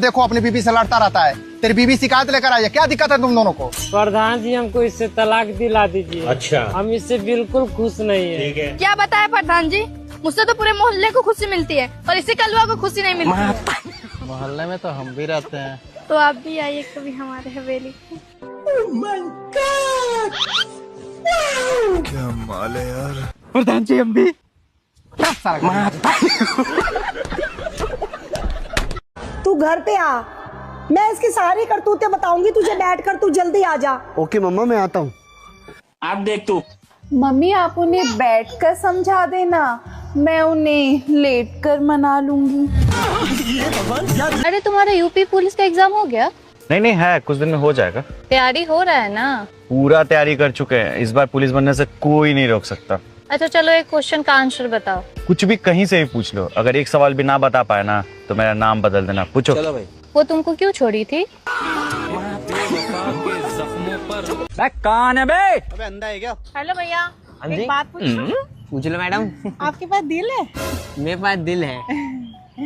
देखो अपनी बीबी से लड़ता रहता है। तेरी बीबी शिकायत लेकर आई है, क्या दिक्कत है तुम दोनों को? प्रधान जी हमको इससे तलाक दिला दीजिए। अच्छा, हम इससे बिल्कुल खुश नहीं है। ठीक है। क्या बताए प्रधान जी, मुझसे तो पूरे मोहल्ले को खुशी मिलती है और इसी कलवा को खुशी नहीं मिलती है। मोहल्ले में तो हम भी रहते हैं। तो आप भी आइए कभी हमारे हवेली। क्या माल है यार। प्रधान जी हम भी। तू घर पे आ, मैं इसकी सारी करतूतें बताऊंगी तुझे, बैठ कर तू जल्दी आ जा। ओके मम्मा मैं आता हूँ। आप देख तू। मम्मी आप उन्हें बैठकर समझा देना, मैं उन्हें लेटकर मना लूंगी। अरे तुम्हारा यूपी पुलिस का एग्जाम हो गया? नहीं है, कुछ दिन में हो जाएगा। तैयारी हो रहा है ना? पूरा तैयारी कर चुके हैं, इस बार पुलिस बनने से कोई नहीं रोक सकता। अच्छा चलो एक क्वेश्चन का आंसर बताओ। कुछ भी कहीं से भी पूछ लो, अगर एक सवाल भी ना बता पाए ना तो मेरा नाम बदल देना। पूछो। चलो भाई। वो तुमको क्यों छोड़ी थी? कौन है बे? अबे अंधा है क्या? हेलो भैया, एक बात पूछूं? पूछ लो मैडम। आपके पास दिल है? मेरे पास दिल है।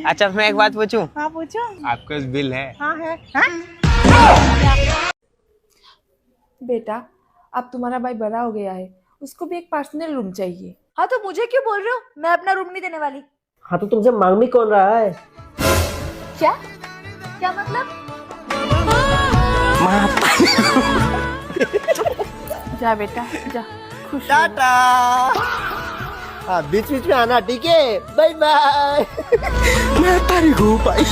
अच्छा मैं एक बात पूछूं? हाँ पूछो। आपके पास बिल है? हाँ है। बेटा अब तुम्हारा भाई बड़ा हो गया है, उसको भी एक पर्सनल रूम चाहिए। हाँ तो मुझे क्यों बोल रहे हो, मैं अपना रूम नहीं देने वाली। हाँ तो तुमसे मांग भी कौन रहा है? क्या क्या मतलब? जा बेटा जा, खुश टाटा। हाँ बीच बीच में आना, ठीक है? Bye bye. मैं तारी हूँ भाई।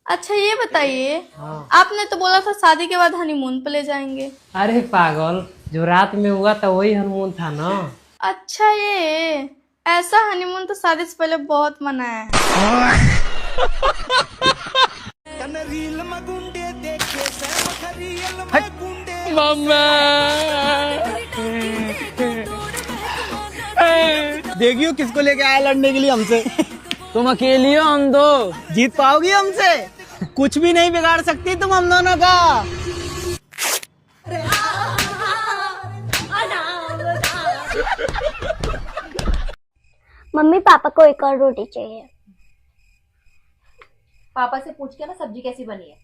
अच्छा ये बताइए, आपने तो बोला था शादी के बाद हनीमून पे ले जाएंगे। अरे पागल, जो रात में हुआ था वही हनीमून था ना। अच्छा ये ऐसा हनीमून तो शादी से पहले बहुत मनाया है। देखियो किसको लेके आया लड़ने के लिए हमसे। तुम अकेली हो, हम दो। जीत पाओगी हमसे? कुछ भी नहीं बिगाड़ सकती तुम हम दोनों का। मम्मी पापा को एक और रोटी चाहिए। पापा से पूछ के ना सब्जी कैसी बनी है।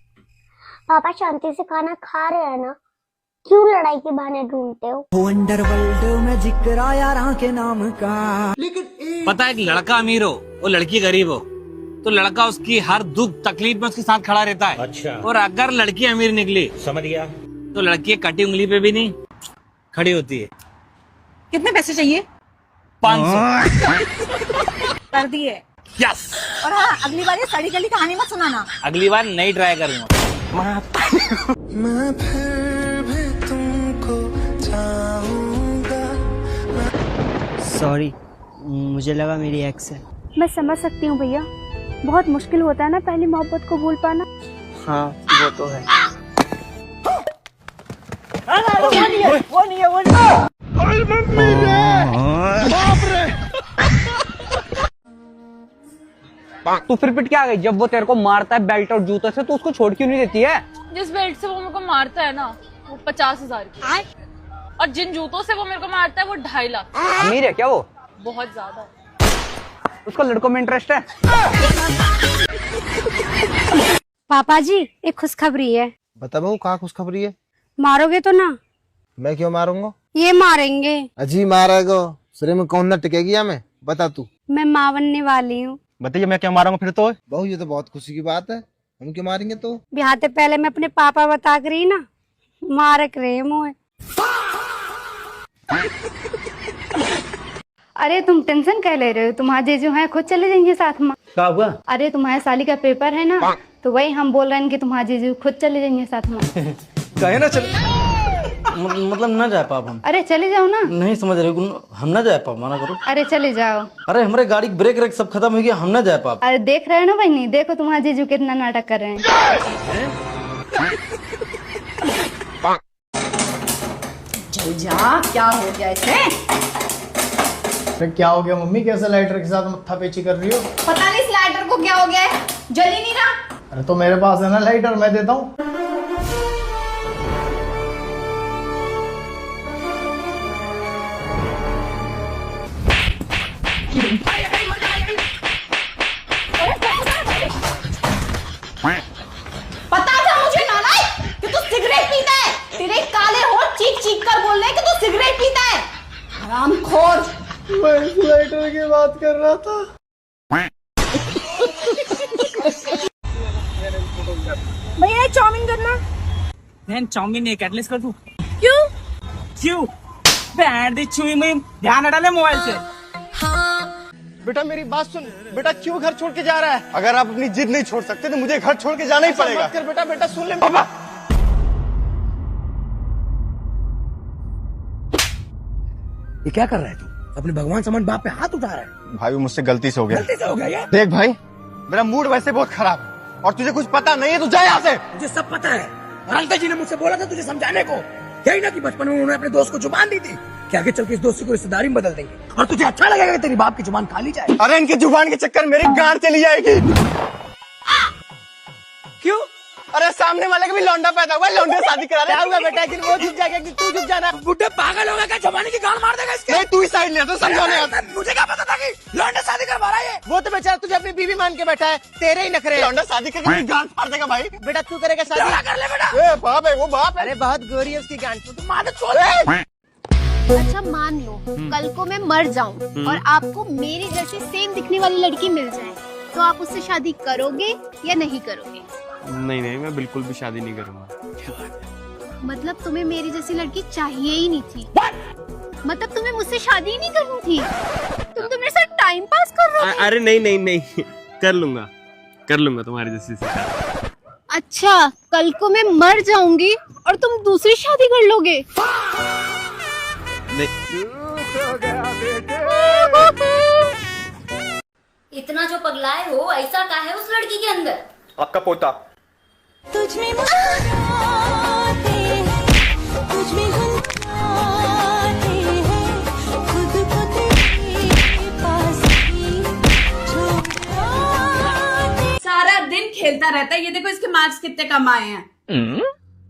पापा शांति से खाना खा रहे हैं ना, क्यों लड़ाई के बहाने ढूंढते हो? अंडरवर्ल्ड में जिक्र आया के नाम का। पता है एक लड़का अमीर हो और लड़की गरीब हो तो लड़का उसकी हर दुख तकलीफ में उसके साथ खड़ा रहता है। अच्छा। और अगर लड़की अमीर निकली, समझ गया, तो लड़की कटी उंगली पे भी नहीं खड़ी होती है। कितने पैसे चाहिए? 500। कर दिए। यस। और हाँ अगली बार ये सड़ी गली कहानी मत सुनाना। अगली बार नहीं ट्राई करूंगा। मैं फिर भी तुमको चाहूंगा। सॉरी, मुझे लगा मेरी एक्स है। मैं समझ सकती हूँ भैया, बहुत मुश्किल होता है ना पहली मोहब्बत को भूल पाना। हाँ वो तो है। वो नहीं है। तू फिर पिट के आ गई? जब वो तेरे को मारता है बेल्ट और जूते से तो उसको छोड़ क्यों नहीं देती है? जिस बेल्ट से वो मेरे को मारता है ना वो 50,000 की, और जिन जूतों से वो मेरे को मारता है वो 2.5 लाख। अमीर है क्या वो? बहुत ज्यादा। उसको लड़कों में इंटरेस्ट है? पापा जी एक खुशखबरी है। बता बहू, कहाँ खुशखबरी है? मारोगे तो ना? मैं क्यों मारूंगा? ये मारेंगे। अजी मारेगो, सिरे में कौन न टिकेगी हमें? बता तू। मैं माँ बनने वाली हूँ। बताइए मैं क्या मारूंगा फिर तो? बहू ये तो बहुत खुशी की बात है, हम क्यों मारेंगे? तो ब्याह से पहले मैं अपने पापा बता कर रही ना, मारक रहे मुँह। अरे तुम टेंशन क्या ले रहे हो, तुम्हारे जीजू हैं खुद चले जाएंगे साथ में। क्या हुआ? अरे तुम्हारे साली का पेपर है ना, तो वही हम बोल रहे हैं कि तुम्हारे जीजू खुद चले जाएंगे साथ में। कहे ना चल। मतलब ना जा पाप हम। अरे चले जाओ ना। नहीं समझ रहे, हम ना जा पाप, मना करो। अरे चले जाओ। अरे हमारे गाड़ी की ब्रेक रेक सब खत्म हो गया, हम ना जा पाप। अरे देख रहे हो ना बहनी, देखो तुम्हारे जीजू कितना नाटक कर रहे हैं। चल जा, क्या हो गया इसे? क्या हो गया मम्मी? कैसे लाइटर के साथ मत्था पेची कर रही हो? पता नहीं इस लाइटर को क्या हो गया है, जल ही नहीं रहा। अरे तो मेरे पास है ना लाइटर, मैं देता हूँ। बात कर रहा था। भैया चाउमीन करना। बहन चाउमीन नहीं कैटलिस्ट कर दूं। क्यों? बैंड दी चुई में ध्यान हटा ले मोबाइल से। बेटा मेरी बात सुन, बेटा क्यों घर छोड़ के जा रहा है? अगर आप अपनी जिद नहीं छोड़ सकते तो मुझे घर छोड़ के जाना ही पड़ेगा। कर बेटा, बेटा सुन ले बाबा। ये क्या कर रहा है तू? अपने भगवान समान बाप पे हाथ उठा रहा है। भाई वो मुझसे गलती से हो गया। गलती से हो गया ये? देख भाई, मेरा मूड वैसे बहुत खराब है और तुझे कुछ पता नहीं है, तू जा यहाँ से। मुझे सब पता है। और अंकल जी ने मुझसे बोला था तुझे समझाने को, यही ना कि बचपन में उन्होंने अपने दोस्त को जुबान दी थी कि आगे चल के इस दोस्ती को रिश्तेदारी में बदल देंगे और तुझे अच्छा लगेगा कि तेरी बाप की जुबान खाली जाए। अरे इनकी जुबान के चक्कर मेरी गांड चली जाएगी। क्यों? अरे सामने वाले का भी लौंडा पैदा हुआ, लौंडे शादी करा रहे। क्या हुआ बेटा? कि वो झुक जाएगा कि तू झुक जाना? बुढ़े पागल हो गए क्या? जमाने की गांड मार देगा इसके। नहीं तू ही साइड ले, तो समझाने आता। मुझे क्या पता था कि लौंडा शादी करवा रहा है? वो तो बेचारा तुझे अपनी बीवी मान के बैठा है, तेरे ही नखरे। लौंडा शादी करके मेरी गांड फाड़ देगा भाई। बेटा तू करेगा शादी? कर ले बेटा। ए बाप है वो बाप है। अरे बहुत गोरी है उसकी गांड, तू मार दे छोड़। अच्छा मान लो कल को मैं मर जाऊं और आपको मेरी जैसी सेम दिखने वाली लड़की मिल जाए, तो आप उससे शादी करोगे या नहीं करोगे? नहीं, मैं बिल्कुल भी शादी नहीं करूंगा। मतलब तुम्हें मेरी जैसी लड़की चाहिए ही नहीं थी? मतलब तुम्हें मुझसे शादी ही नहीं करनी थी? तुम मेरे साथ टाइम पास कर रहे हो? अरे नहीं, कर लूंगा तुम्हारी जैसी से। अच्छा कल को मैं मर जाऊंगी और तुम दूसरी शादी कर लोगे? इतना जो पगलाए हो, ऐसा क्या है उस लड़की के अंदर? आपका पोता। सारा दिन खेलता रहता है। ये देखो इसके मार्क्स कितने कम आए हैं।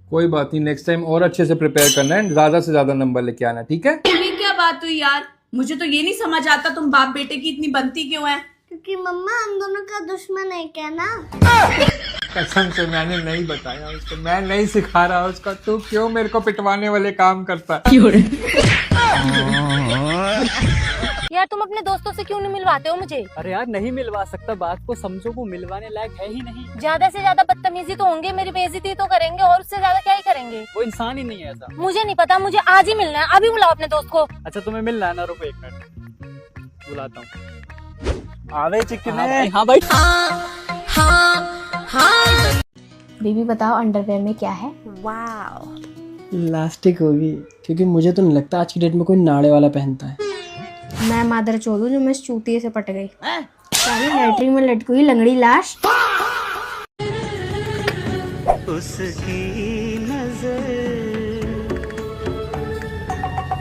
कोई बात नहीं, नेक्स्ट टाइम और अच्छे से प्रिपेयर करना है, ज्यादा से ज्यादा नंबर लेके आना, ठीक है? ये क्या बात हुई यार? मुझे तो ये नहीं समझ आता तुम बाप बेटे की इतनी बनती क्यों है? क्योंकि मम्मा हम दोनों का दुश्मन है क्या ना? कसम से मैंने नहीं बताया उसको, मैं नहीं सिखा रहा उसका। तू क्यों मेरे को पिटवाने वाले काम करता है? यार तुम अपने दोस्तों से क्यों नहीं मिलवाते हो मुझे? अरे यार नहीं मिलवा सकता, बात को समझो, वो मिलवाने लायक है ही नहीं। ज्यादा से ज्यादा बदतमीजी तो होंगे, मेरी बेइज्जती तो करेंगे और उससे ज्यादा क्या ही करेंगे। वो इंसान ही नहीं है ऐसा। मुझे नहीं पता, मुझे आज ही मिलना है। अभी बुलाओ अपने दोस्त को। अच्छा तुम्हें मिलना है ना, रुको 1 मिनट बुलाता हूँ। आवे चिकने। हाँ भाई। बेबी बताओ अंडरवेयर में क्या है? लास्टिक होगी, क्योंकि मुझे तो नहीं लगता आज की डेट में कोई नाड़े वाला पहनता है। मैं मादर चोद हूं जो मैं इस चूतिए से पट गई। सारी लैट्रिन में लटकी हुई लंगड़ी लाश। उसकी नजर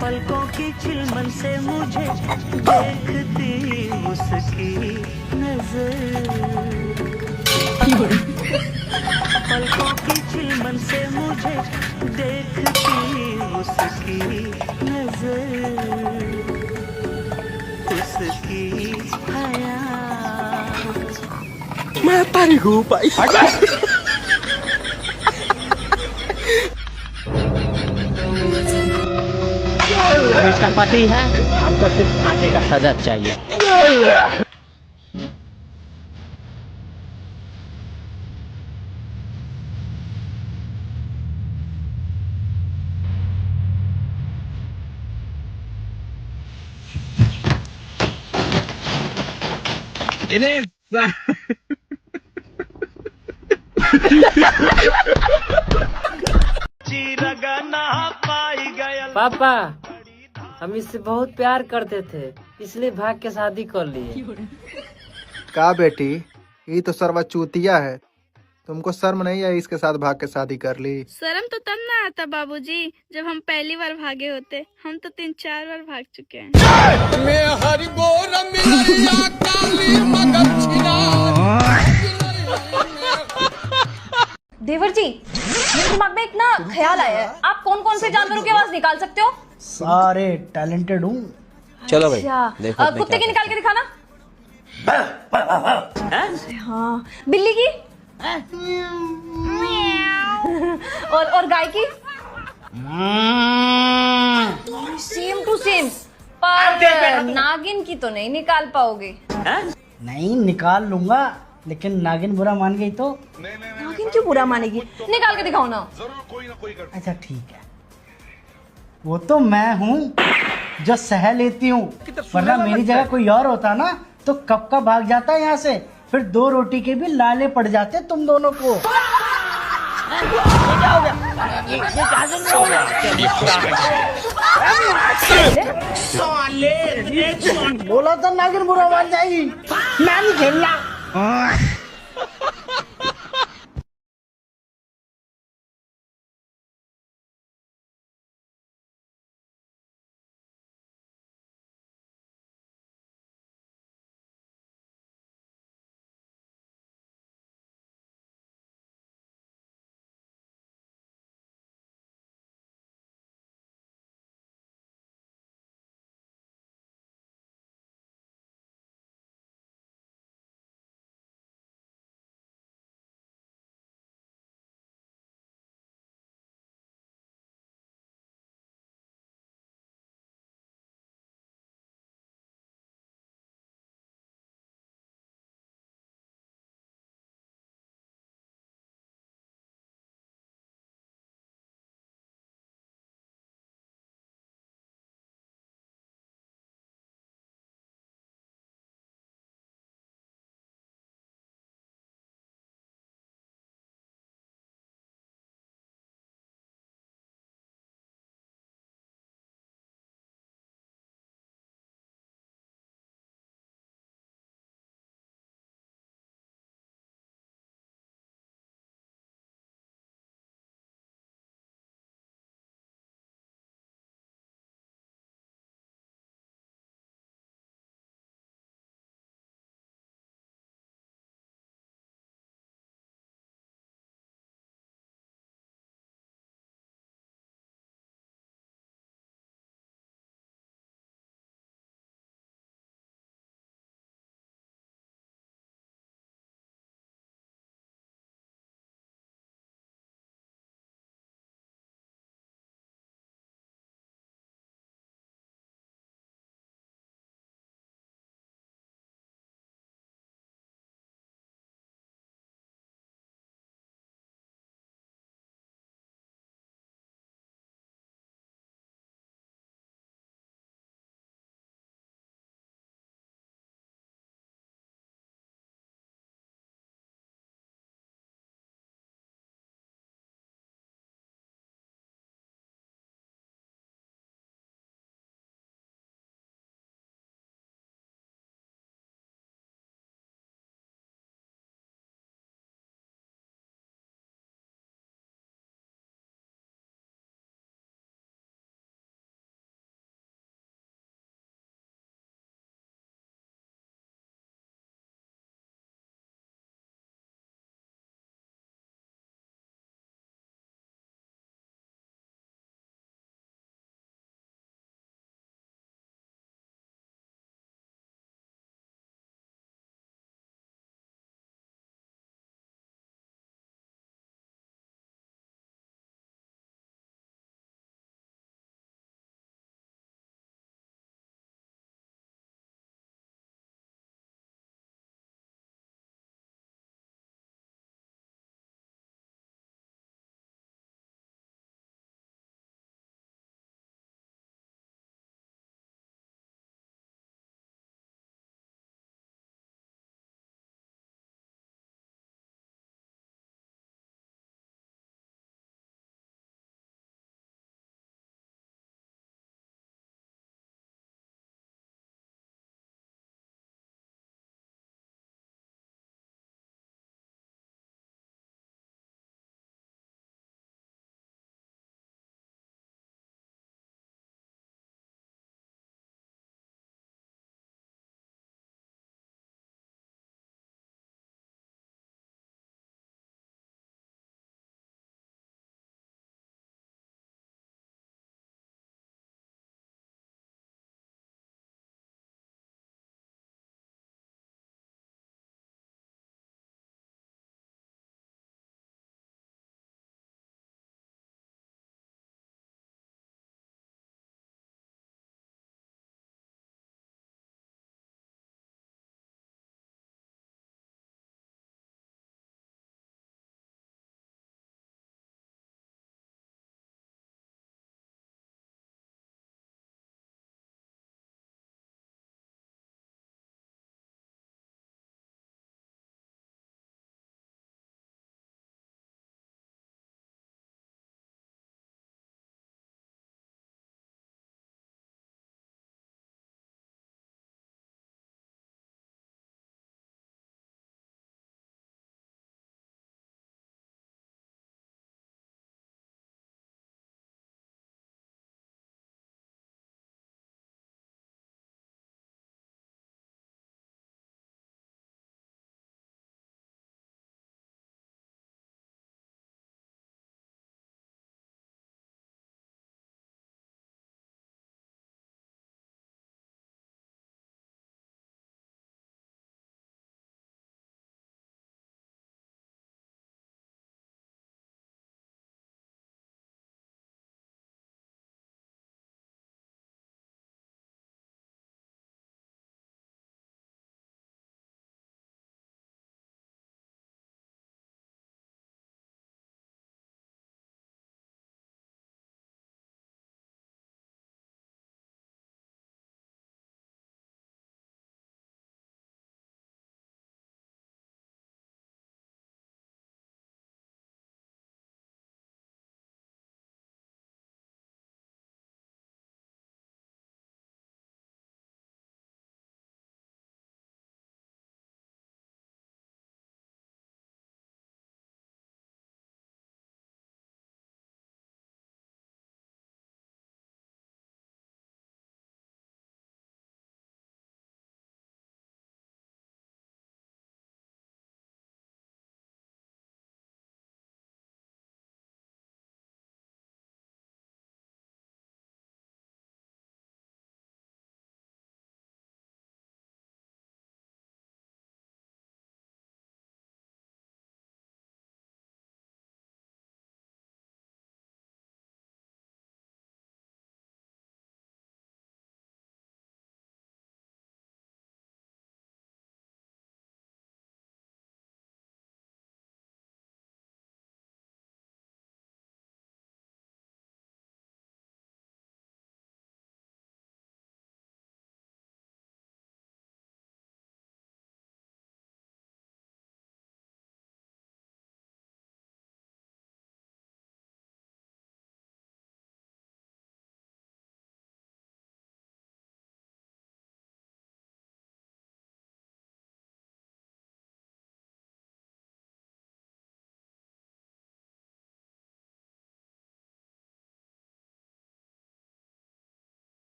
पलकों की चिलमन से मुझे देखती, उसकी नजर पलकों की चिलमन से मुझे देखती, उसकी नजर, उसकी हया। मैं तारी हूँ भाई। इसका पति है, हमको सिर्फ फांसी का सजा चाहिए। पापा हम इससे बहुत प्यार करते थे, इसलिए भाग के शादी कर लिए। का बेटी, ये तो सर्वा चूतिया है, तुमको शर्म नहीं आई इसके साथ भाग के शादी कर ली? शर्म तो तब ना आता बाबूजी जब हम पहली बार भागे होते। हम तो 3-4 बार भाग चुके हैं। देवर जी, मेरे दिमाग में एक ना ख्याल आया है। आप कौन कौन से जानवरों की आवाज निकाल सकते हो? सारे टैलेंटेड हूँ। चलो भाई अच्छा, कुत्ते की निकाल के दिखाना। हाँ, बिल्ली की और गाय की सेम टू सेम पर नागिन की तो नहीं निकाल पाओगे। नहीं निकाल लूंगा, लेकिन नागिन बुरा मान गई तो? नागिन क्यों बुरा मानेगी? निकाल के दिखाओ ना। अच्छा ठीक है, वो तो मैं हूँ जो सह लेती हूँ, वरना मेरी जगह कोई और होता ना तो कब का भाग जाता यहाँ से, फिर 2 रोटी के भी लाले पड़ जाते तुम दोनों को। बोला था नागिन बुरा मान जाएगी, मैं नहीं खेलना।